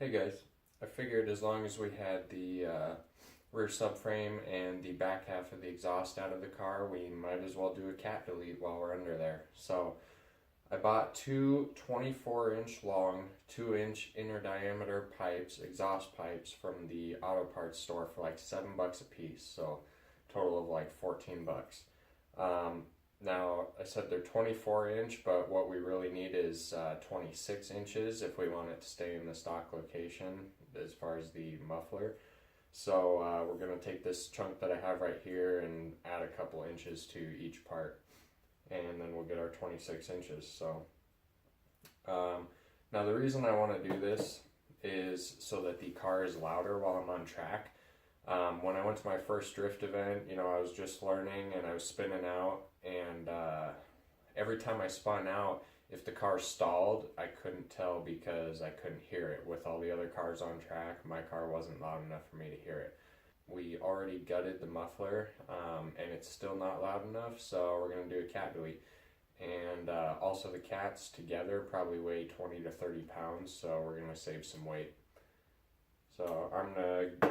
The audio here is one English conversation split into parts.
Hey guys, I figured as long as we had the rear subframe and the back half of the exhaust out of the car, we might as well do a cat delete while we're under there. So I bought two 24-inch long, 2-inch inner diameter pipes, exhaust pipes from the auto parts store for like $7 a piece, so total of like 14 bucks. Now, I said they're 24-inch, but what we really need is 26 inches if we want it to stay in the stock location as far as the muffler. So we're going to take this chunk that I have right here and add a couple inches to each part, and then we'll get our 26 inches. So now the reason I want to do this is so that the car is louder while I'm on track. When I went to my first drift event, I was just learning and I was spinning out, and every time I spun out, if the car stalled, I couldn't tell because I couldn't hear it. With all the other cars on track, my car wasn't loud enough for me to hear it. We already gutted the muffler, and it's still not loud enough, so we're going to do a cat delete. And also the cats together probably weigh 20 to 30 pounds, so we're going to save some weight. So I'm going to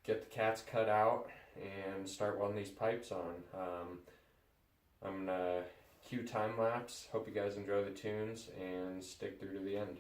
get the cats cut out and start welding these pipes on. I'm gonna cue time lapse. Hope you guys enjoy the tunes and stick through to the end.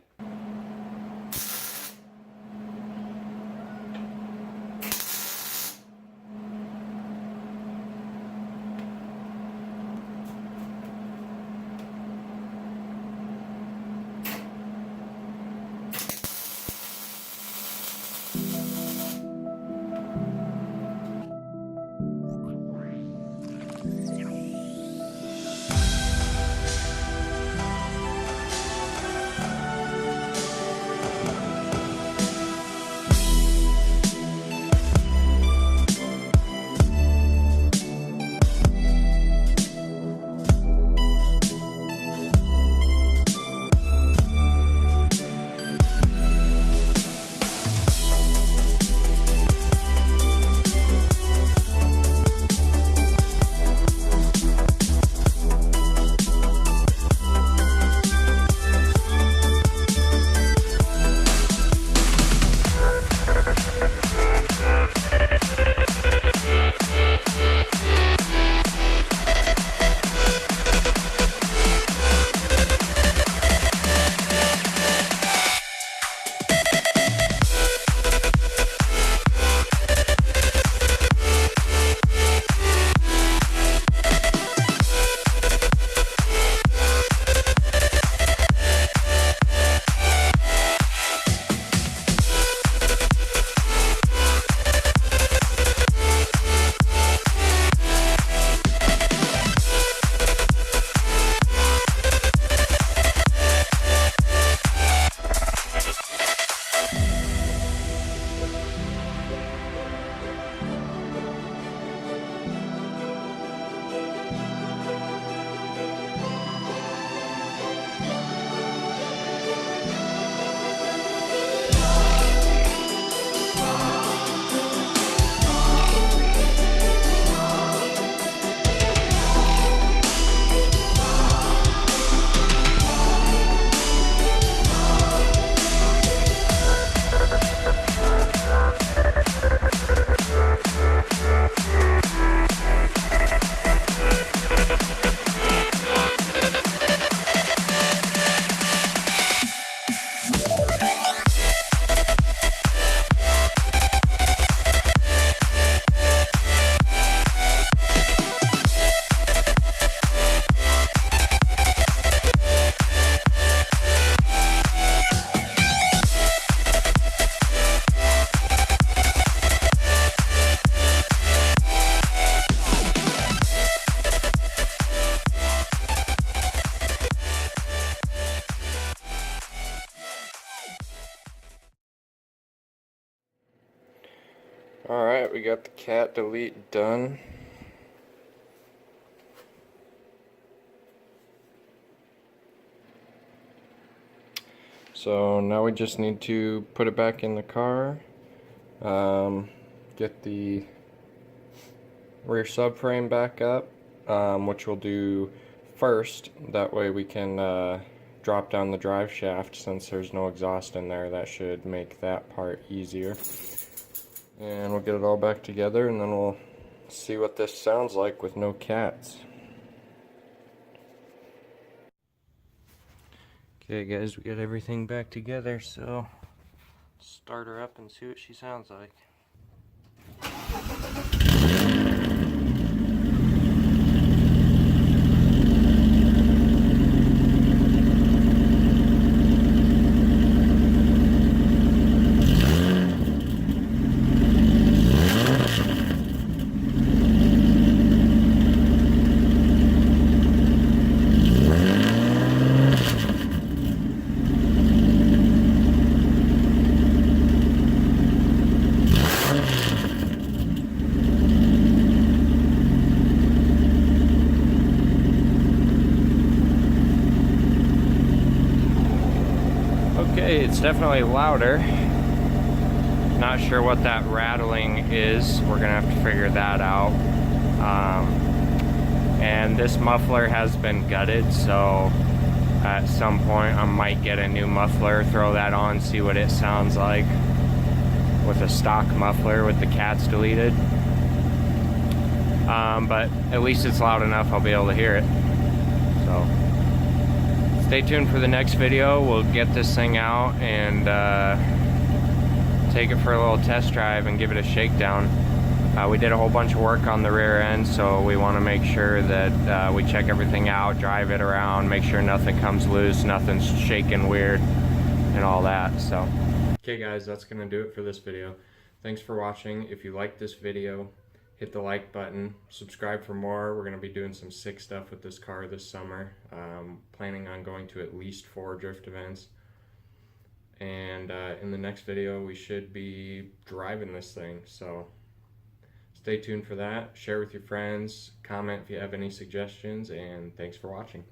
Alright, we got the cat delete done. So now we just need to put it back in the car, get the rear subframe back up, which we'll do first. That way we can drop down the drive shaft. Since there's no exhaust in there, that should make that part easier. And we'll get it all back together, and then we'll see what this sounds like with no cats. Okay guys, we got everything back together, so start her up and see what she sounds like. Okay, it's definitely louder. Not sure what that rattling is. We're gonna have to figure that out. And this muffler has been gutted, so at some point I might get a new muffler, throw that on, see what it sounds like with a stock muffler with the cats deleted. But at least it's loud enough I'll be able to hear it. So stay tuned for the next video. We'll get this thing out and take it for a little test drive and give it a shakedown. We did a whole bunch of work on the rear end, so we want to make sure that we check everything out, drive it around, make sure nothing comes loose, nothing's shaking weird, and all that. So, okay guys, that's going to do it for this video. Thanks for watching. If you liked this video, hit the like button, subscribe for more. We're going to be doing some sick stuff with this car this summer. Planning on going to at least 4 drift events. And in the next video, we should be driving this thing. So stay tuned for that. Share with your friends. Comment if you have any suggestions. And thanks for watching.